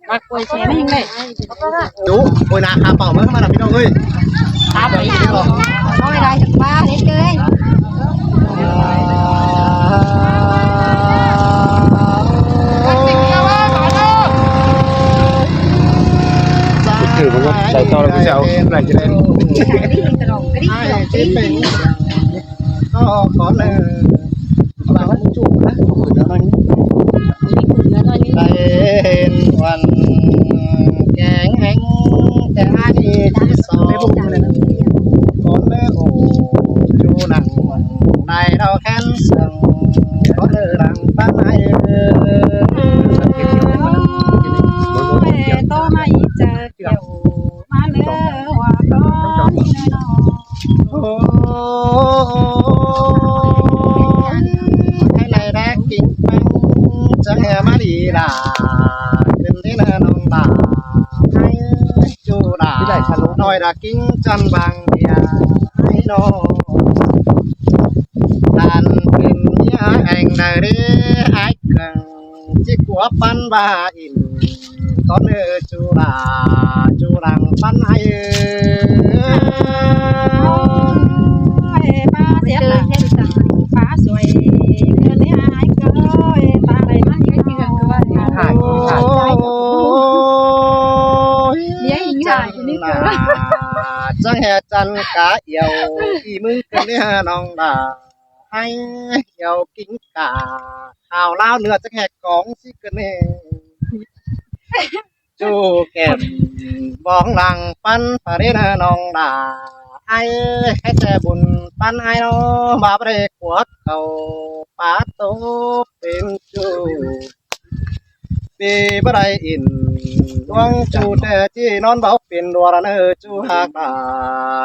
Bác quay xe nó như này. Chú hồi nào khám bảo mới mà làm đâu ơi Tao bị nói đây thật ba để chơi. thử một con đại to là cái sao này cho nên ai chế mình có là bà bắt chủ đó đây hoàn kẹn anhแต่aiที่สองcon mẹ ổ chú nặng này đâu khen sừng có nữ đằng bắt ai Tô này chờ kiểu mà nữa hòa con cái này đã kinh băng chẳng hề má đi là đừng thế nào nông đà hay chú đà nói đã kinh chân bằng địa hay nó đàn kinh nhá anh đời đi ai cần chỉ của pan ba in con ơi chú đằng pan hay ba sẽ là phá xuôi cái này ai cơ ta đây nó như cái chuyện của bạn hải giấy dài đi chẳng hề chân cá yêu khi mừng cái này nong đà hay yêu kính cả hào lao nữa chẳng hề con xí cái này chú kèm bóng lăng pan phải đến nong đà ai hay sẽ buồn pan ai nó bà bê của cầu phá tố bên chú vì bà đây in quang chú trẻ chỉ non bảo phiền đùa là nơi chú hạc đã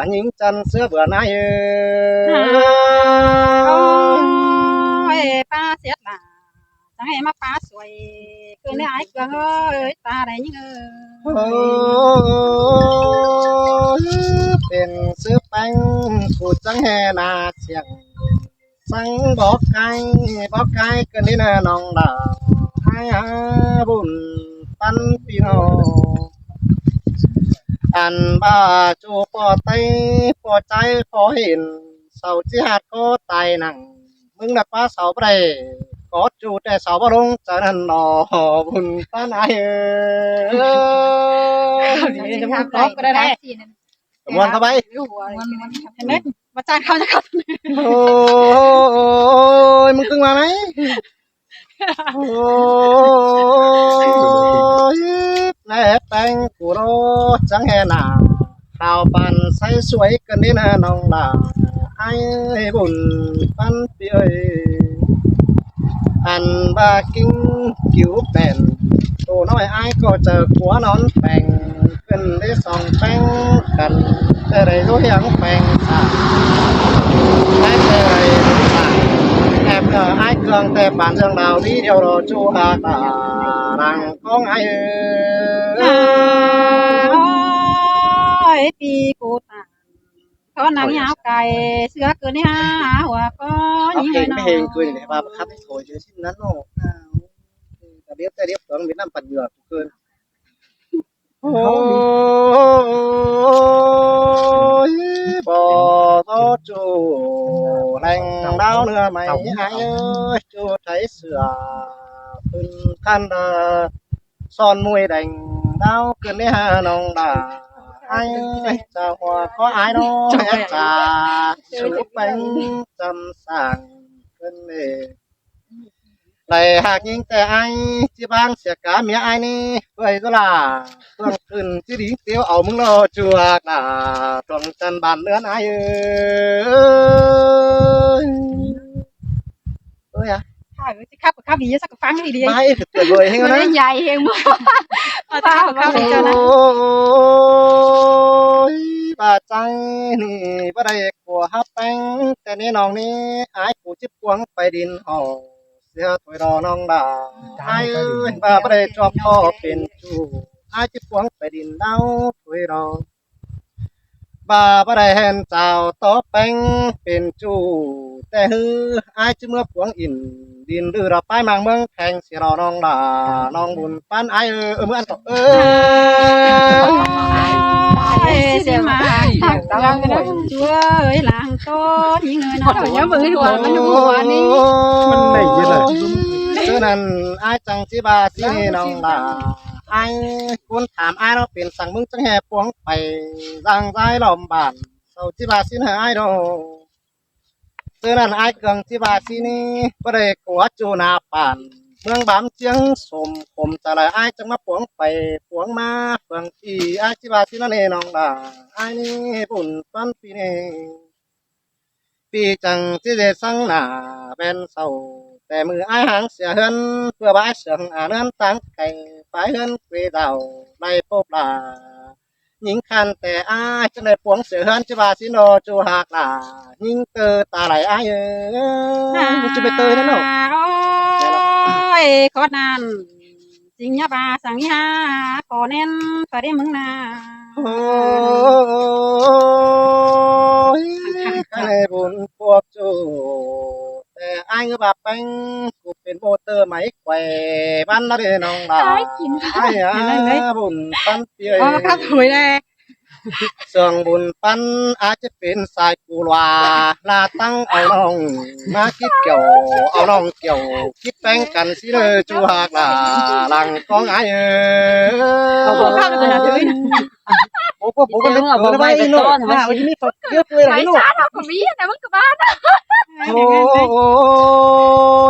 những chân sữa bữa nay ơi ba sẽ là chẳng em mà phá xuôi cứ này ai cơ ơi ta đây nhữngเป็นซื้อแป้งกูจังแห่นาเสียงสังบอกไก่กันนี่นะน้องดาให้บุญปันพี่น้องอันบ้าจูปอไตปอใจพอเห็นเสาจีหัดก็ตายหนังมึงนักป้าเสาไปcó chủ trẻ sáu bao đông cho nên nó buồn tan ai muốn không bay mà cha không chắc ôiมึงcưng mà mấy ôi này bánh của nó chẳng hề nào hào bàn say suối cần đến nồng là ai buồn tan ơi anh ba kinh cứu bèn tổ nói ai có chờ của nón bèn cần để sòng bèn cần để đầy dối hàng bèn ai để em ở ai cường tệp bản dương đào đi điều đồ chu hà tả rằng con ai ơi thì cô ta có nắng áo cài sữa cười đi ha hòa có những người nó hình cười để bà khắp thôi chứ xin nắn nó ta biết tưởng Việt Nam phần dừa cười ôi bò to chủ lành đau nữa mày ai ơi chú thấy sữa phân khăn son môi đành đau cơn đấy hà nồng đà ai ơi chào hòa có ai đó hết trà chúc bánh chăm sàng cơn này này hạc nhữngแต่ai chỉ bang sẽ cá mía ai nè vậy đó là tuần tuần chỉ đi tiêu ảo mừng lo chùa là tuần chân bàn nữa ai ơi à khắp gì sao phán gì đi mai tuyệt vời hay nó dài hơn mà ta khắp gì cho nó bà trăng nè bà đây của hát bánhแต่นี่น้องนี่ไอ้กูจิบกวงไปดินหอเสียถวยรอน้องดาไอ้bà bà đâyชอบพ่อเป็นจูไอ้จิบกวงไปดินเล่าถวยรอ บ่ได้เห็นเจ้าตอแป้งเป็นจูแต่ฮืออายจะเมื่อพวงอินดินหรือเราไปมังเมืองแข่งสิรอน้องด่าน้องบุญปันอายเมื่ออันตกเสียมาเราก็ได้ช่วยหลังต้นยิงเงินเอาเยอะมือหัวมันหัวนี่ มันได้เยอะเลย ฉะนั้นอายจังสิบาสิน้องด่าอายคุณถามอายเราเป็นสั่งมึงจังแห่พวงไปร่างใจลมบานเศร้าสิบาสิหายดอกฉะนั้นอายเกิงสิบาสินี้บ่ได้กลัวจูนาป่านเมืองบามเจียงสมผมจะเลยอายจังมาพวงไปพวงมาเฟืองที่อายสิบาสินั่นเองน้องด่าอายนี่บุญปันปีนี้ปีจังสิเดสังหน้าเป็นเศร้าแต่มืออายหางเสียเฮินเพื่อบ่ายเสียงเนินตั้งไก่ไปเฮินเกวดาวในพบลาหญิงคันแต่อายจังได้พวงเสียเฮินจิบาสิโนจูหากลาหญิงเตอตาไหลอายมึงจะไปเตยนั่นเนาะ โอ้ยขอนันจริงยาบาสังยาขอเน้นขอได้มึงนา โอ้ยให้บุญพวกจูแต่อายเงือบาแป้งกูเป็นโมเตอร์ไหมแควบ้านละเดน้องลาไอ้บุญปันเปีย อ๋อครับถุยเลย เสื่องบุญปันอาจจะเป็นสายกูลาลาตั้งเอาน้องมาคิดเกี่ยวเอาน้องเกี่ยวคิดแป้งกันสิเลยจูหากลาหลังกองไอ้ขอบคุณครับเป็นอะไรถุย โอ้โหผมก็นึกถึงได้โน่ว่าวันนี้ฝักเยอะเลยหรอโน่ ผมมีแต่มันก็บ้าน โอ้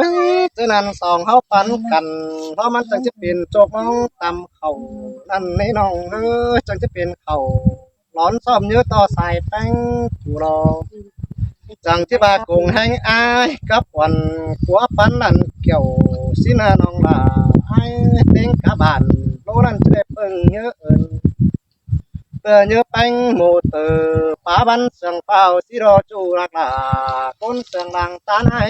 ยเจ้านั้นสองเขาปันกันเพราะมันจังจะเป็นโจกน้องตำเข่านั่นในน้องจังจะเป็นเข่าร้อนซ่อมเยอะต่อสายแป้งกูรอจังที่บากงแห้งอายกับวันขัวปันนั่นเกี่ยวสินาน้องลาไอ้เต็งกะบานโลนั่นจะได้เพิ่งเยอะเอินเตือเยอะแป้งโมเตอร์ป้าบันเสียงเฝ้าสิรอจูรักลาคนเสียงดังตานให้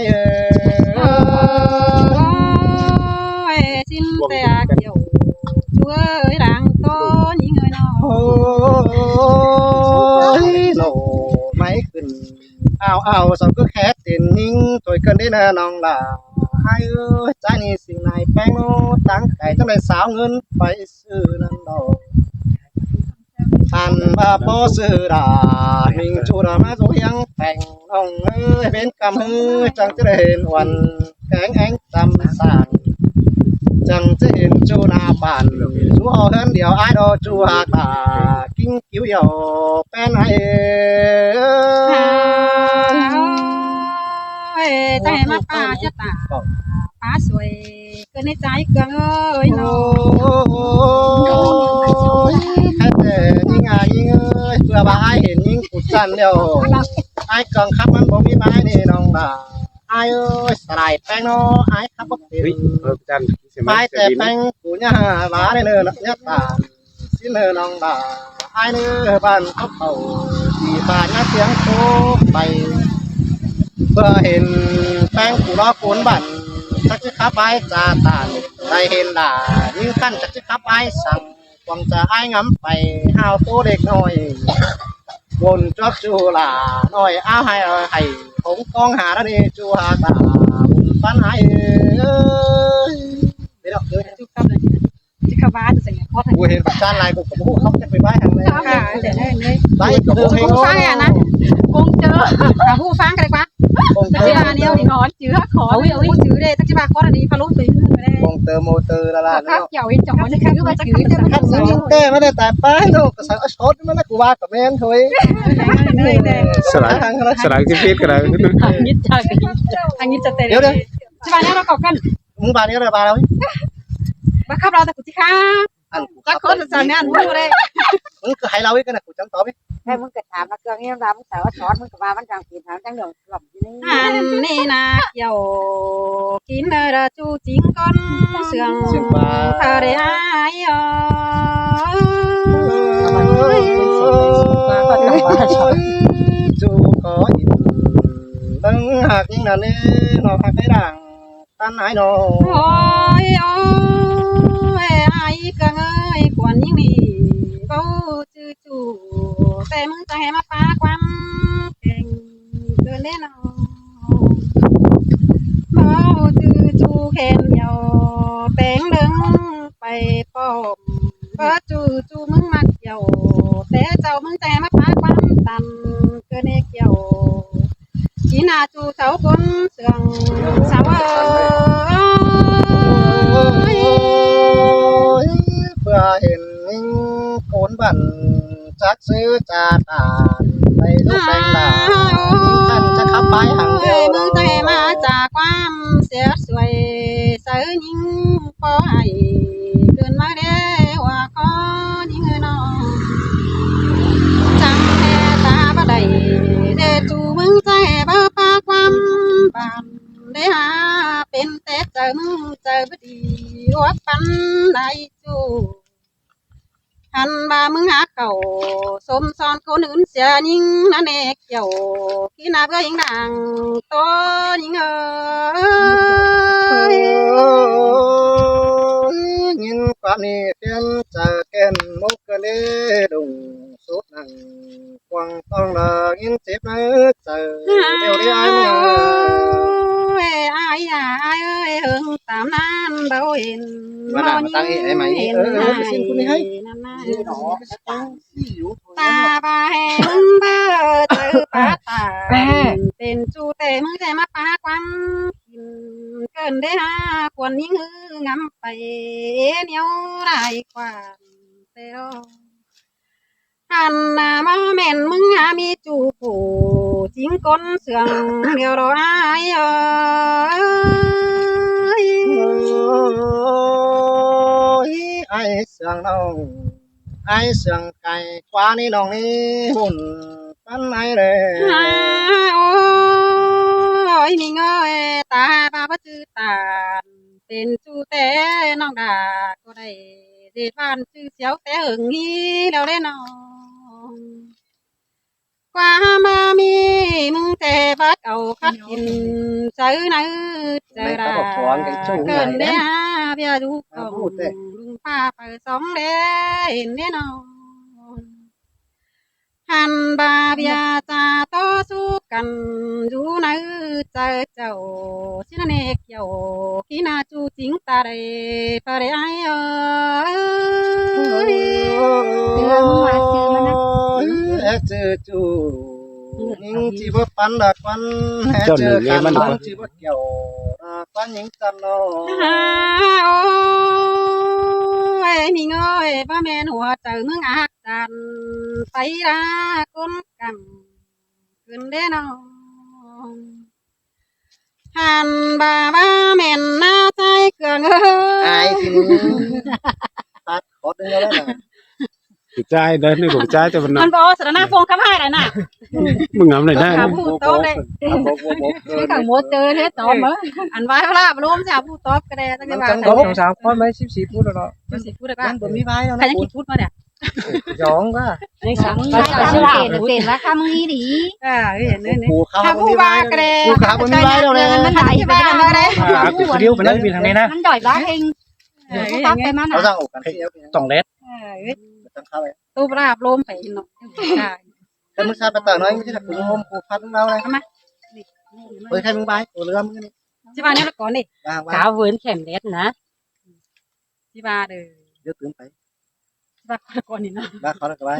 โอ้ยชิ้นแต่เกี่ยวช่วยหลังต้นยิงเงินเอา โอ้ยโหไม่ขึ้นเอาสองก็แค่เต้นนิ่งถอยกันได้นะน้องล่ะให้ใจนี่สิ่งไหนแป้งโน้ตั้งใจจังได้สาวเงินไปซื้อนั่นดอกอันบ่าพอซื้อดาหิงจูดามาสุยังแต่งน้องเป็นกำจังจะได้เห็นวันแข็งแองจำสานจังจะเห็นจูนาป่านจูหอเฮินเดียวไอ้ดอจูหาตากิ้งกิ้วเหี่ยวแป้นให้ใจมาป้าจะตาป้าสวยเกินในใจเกินเอ้ยน้อง แค่แต่ยิ่งยิ่งเพื่อบ่าไอ้เห็นยิ่งกุดจันเดียวไอ้กังคับมันบ่มีไม้นี่น้องด่าไอ้สลายแป้งเนาะไอ้ครับบ่เป็น จัน ไม้แต่แป้งกูเนี่ยบ้าเลยเนอะเนี่ยตาสิเนอน้องด่าไอ้เนอบ้านเขาที่บ้านเสียงโตไปเพื่อเห็นแป้งกูรอคูนบันจักจะขับไปจ่าตาได้เห็นด่ายิ่งขั้นจักจะขับไปสั่งหวังจะไอ้งำไปห้าวโตเด็กน้อยวนจอบจูหลาน้อยเอาให้ผมกองหาแล้วนี่จูหาตาบุญปันให้เดี๋ยวเดี๋ยว จุกครับเลยจิกบ้าจะเสียงพอทั้ง กูเห็นปัจจันลายกูกับพวกเขาจะไปไหว้ทางไหน ค่ะเดี๋ยวได้เลย ไหว้กับพวก คงฟังอ่ะนะคงเจอหาผู้ฟังกันเลยปะ คง แต่ เติ เวลาเนี้ยขอจื้อขอไม่เอาจื้อเลยตั้งใจมาขอดีพะลุไปเลย คงเติมโมเตอร์ละล่ะ ครับเกี่ยวเห็นจังมันจะคือว่าจะคือจะมัน ขั้นยิงเต้ไม่ได้แต่ป้ายโนกระสังช็อตมันนะกูว่ากับแม่นถอย สลายที่พิษกันเลย ยิดจากทางยิดจะเตะใช่ป่ะเนี่ยเราเกาะกัน มึงบานี้อะไรบาแล้ว มาขับเราแต่กูที่ข้า อันกู จักคนสั่งเนี่ยมึงเลย มึงคือให้เราอีกนะกูจังตอบไป ให้มึงกระถามมาเกลือเงี้ยเรามึงแต่ว่าช้อนมึงกับว่ามันจังกินทางจังเดือดหล่อมที่นี่ อันนี้นะเกี่ยวกินเนอจูจิงก้อนเสื่องเธอได้อ๋อ จูขออินตั้งหากยิ่งนั่นนี่นอหักให้ดังตันหายนอ โอ้ยโอ้ยไอ้กังเอ้ยกวนยิ่งมีเบาจื้อจู่แต่ แต่มึงจะให้มาปาความเก่งเกินแน่นอนบ่จือจูแขนเดียวแปงดึงไปป้อมบ่จูมึงมักเกี่ยวแต่เจ้ามึงจะให้มาปาความตันเกินแน่เกี่ยวจีน่าจูเสาคนเสื่องสาวเพื่อเห็นโกนบันจักซื้อจาตาในลูกแดงดาท่านจะขับไปห่างเดียวมึงใจมาจากความเสียสวยเสือยิงพอให้เกินมาเด้ว่าขอยิงน้องจังแค่ตาบ่ได้เดจูมึงใจบ่ปาความบานได้หาเป็นแต่เจอมึงเจอบ่ดีว่าปันได้จูหันบ่ามึงหาเขาสมซ้อนคนอื่นเสียยิงนั่นเองเกี่ยวขี้นาเพื่อยิงดังโตยิงยินความนี้เพียนจะเกินมุกเนดุงสุดนังกวางต้องละยินเจ็บมือเจอเดี๋ยวนี้ไอ้เอ้ยหึงตามนั้นเราเห็นมาหน้ามาตั้งไอ้ไหมไปสิ้นคุณนี่ให้ตาบาแหงเบอเจอปาตาเป็นจูเตมึงใจมาปาความกินเกินได้ฮะควรยิ่งหืองำไปเหนียวไรกว่าเตโอหันหน้ามาแม่นมึงหามีจูผู้จิงก้นเสื่องเดียวรอไอ้เสื่องน้องไอ้เสื่องไก่กว่านี่น้องนี่หุ่นปันไอ้เลยโอ้ยนี่เงยตาบาจื้อตาเป็นจูแต่น้องดาก็ได้เด็ดบ้านชื่อเสียวแต่หึงนี้แล้วได้น้องกว่ามามีมึงแต่บัดเอาคัดกินเจอไหนเจอราเกินได้ฮะเบียดูกองลุงป้าไปสองเด้เห็นได้น้องหันบาเบียจะต่อสู้กันอยู่ไหนเจอเจ้าชินเนกเกี่ยวขี้นาจูจิงตาเรปะเรไอจือจูยิงจีบปันดักวันเจอกันมันจีบเกี่ยวปันยิงจันโนโอ้ยนี่เงยป้าแม่หัวเจอมึงอาจันไปละก้นกำขึ้นเด้นองหันบาบ้าแม่นหน้าใจเกลืองไอ้ทีนี้ตัดขอดึงแล้วนะใจเดินนี่ผมใจจะมันบอกสารนาฟงคำให้ไรน่ะมึงงำเลยได้ผู้โต๊ะเลยไม่ขังมดเจอเทสตอบมั้งอันไว้เวลาบรวมจะผู้โต๊ะก็ได้ตั้งแต่ว่า2-3คนไหม14พูดแล้วเนาะ14พูดได้ป่ะผมมีไว้แล้วใครจะคิดพูดมาเนี่ย2ก็ไอ้สังก็จะเห็นว่าคำนี้ดีเห็นเลยถ้าผู้ว่าก็ได้ผู้ขาบ่มีไว้แล้วเลยมันไหลไปได้เลยเดียวไปเลยมีทางนี้นะมันจ่อยบ้าเองตักไปมันเขาสร้างอกกัน2เล็ดตู้ปราบลมไปเนาะแต่มึงชาไปต่อน้อยไม่ใช่กูงมกูพัดมึงเอาเลยทำไมเฮ้ยใครมึงไปตัวเรือมึงนี่ที่บ้านนี่ละก่อนดิกาวเวิร์นแข็มเล็ดนะที่บ้านเดี๋ยวตื่นไปที่บ้านก่อนนี่นะบ้านเขาแล้วก็ไว้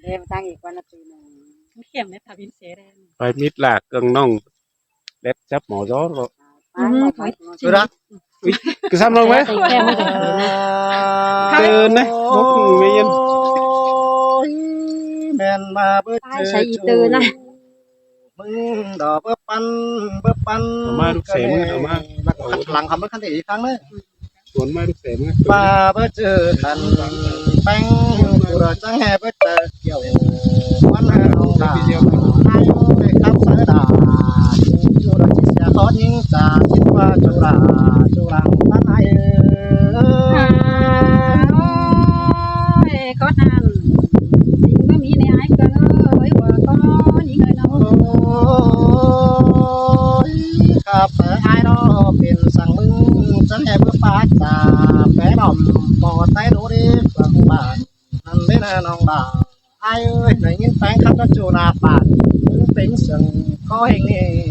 เดี๋ยวตั้งอีกวันละปีนึงเข้มเนี่ยถ้าวินเสแดงไปมิดหลากเกิงน้องเล็ดจับหมอจ้อหรอดูนะcứ xăm luôn mấyตื่นđấy bốc mấy yên men mà bớtตื่นนะมึงดอกเบิ้ปันมาลูกเสมเอามาหลังคำเบิ้คันอีกครั้งเลยสวนมาลูกเสมมาเบิ้เจอกันแป้งกูรอจังแห่เบิ้เจอเกี่ยววันเอาดาให้ครับเสือดาจูราจิเสียทอดยิงจ่าคิดว่าจูรังท่านไอ้ก็นั่นยิงไม่มีในไอ้ก็เลยว่าก็ยิงเลยเนาะครับไอ้รอเป็นสั่งมึงฉันแห่เพื่อปาจ่าแฝดอมปอดไตโดดิฟังบ้านนั่นเลยนะ nong đào ai ơi này những phán khắp nó chu na bản những tính sừng có hình nè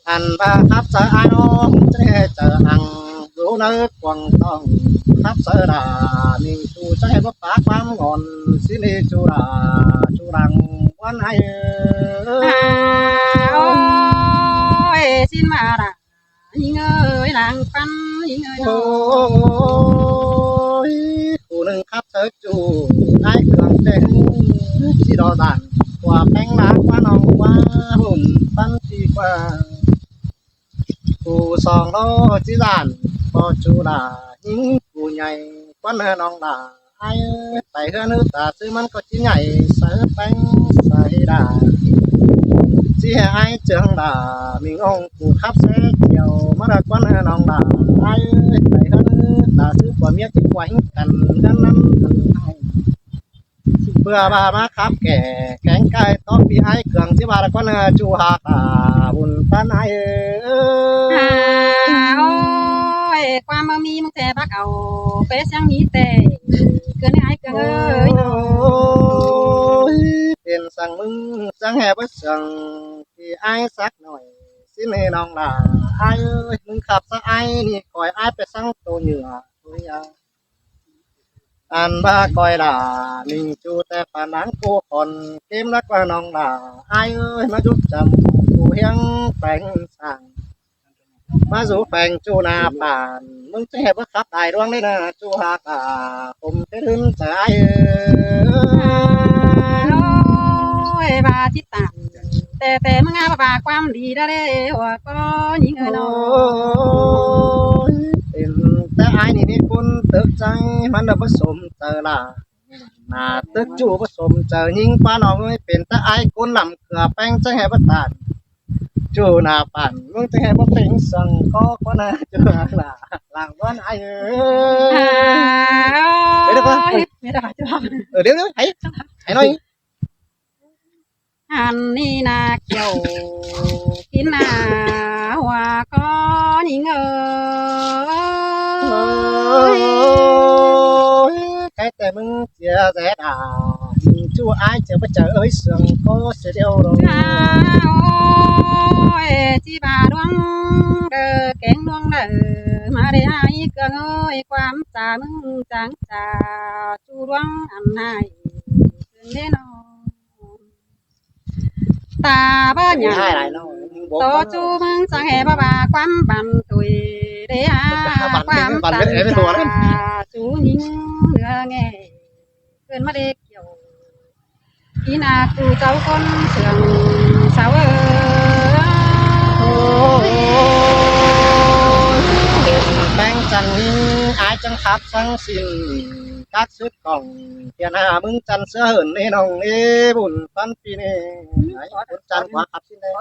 ăn ba khắp sợ ai nó sẽ chờ ăn rú nơi quăng tông khắp sợ đà mình chu sẽ bất phá quám ngọn xin đi chu đà chu đằng quán ai ôi xin mà đà những ơi làng văn những ơi ôi phụ nữ khắp sợ chu ai cường tên chỉ đo đàn quả bánh lá quá nòng quá hùm phân chi qua cụ sòng nó chỉ đàn có chu là những cụ nhảy quán hơn nòng là ai tại hơn nước ta sưมันcó chỉ nhảy sợ bánh say đà chỉ ai trường là mình ông cụ khắp xe chiều mà là quán hơn nòng là ai tại hơn nước ta sư của miếng chỉ quánh cần gần năm bữa bà má khắp kẻ cánh cay tóc bị ai cường chứ bà là con chu hạt buồn tan ai ôi qua mơ mi mong xe bác ẩu bé sang ní tề cứ ai cứ ơi tiền sang mưng sang hè bất sang thì ai sắc nổi xin mê nong là ai ơi mưng khắp sang ai thì coi ai phải sang tô nhựa thôi anh ba coi là mình chu te phản ánh cô còn kiếm lắc qua nong là ai ơi mà giúp chồng cô hiang phèn sang mà giúp phèn chu na bảnมึงจะเห็นว่าขับตายดวงนี่นะchu hạtผมจะถึงใจôi bà chỉ tạmแต่มึงอาbàความดีได้เลยหัวก็ยิงเงินน้อย เป็นแต่ไอ้นี่คุณตึกใจมันผสมเจอละน่าตึกจูผสมเจอยิงป้าน้องเป็นแต่ไอ้คุณลำเกลือแป้งจะให้บัตานจูนาปั่นมึงจะให้บัเป็นสังก็น่าจูละหลังวันไอ้เดี๋ยวเดี๋ยวให้หน่อย anh đi na kiều kín na hoa có những ơi cáiแต่มึงเสียแสด่าชั่วไอ้เจ้าพระเจ้าเอ้ยเสียงก็เสียเดียวเรา ôi chi bà đoan đờ kén đoan đờ mà để ai cơ ơi quam trà mừng trắng trà chu đoan ăn này đến nó ta bơ nhà tổ chu mừng sang hè bà quam bàn tuổi để quam trà chú nhìn đưa nghe cơn mắt đê kiểu khi nào cụ cháu con sườn sáu bang chân ai chân khắp sang xin các suất còng tiền hà mừng chân sữa hởn nê nòng nê buồn phân phi nê chân quá khắp xin đây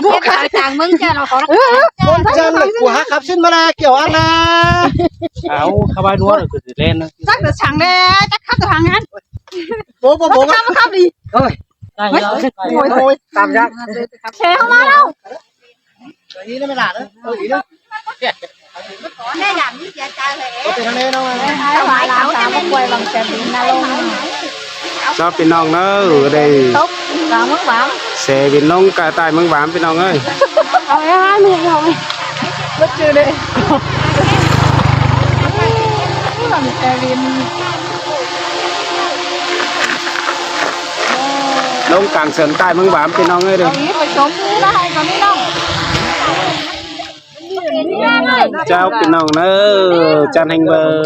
thôi chàng mừng cho nó con chân quá khắp xin mà là kiểu ăn à áo khá bay đuối rồi cứ lên chắc là chẳng đây chắc khắp được hàng ngàn bố khắp đi thôi tạm ra xe không ăn đâu ý nó mới là đó ý đó nè làm như vậy trời có tiền nè đâu phải làm sao mà quay bằng xe điện na luôn ชอบพี่น้องเนอะได้ tốt còn mất bám เสพี่น้องกระต่ายเมืองบามพี่น้องเอ้ย thôi ai mình rồi bất chưa đi bằng xe điện ลงกลางเสรินใต้เมืองบามพี่น้องเอ้ยเด้อ phải trốn nó hay còn đi đâu เจ้าพี่น้องเนอะจันแห่งเบอร์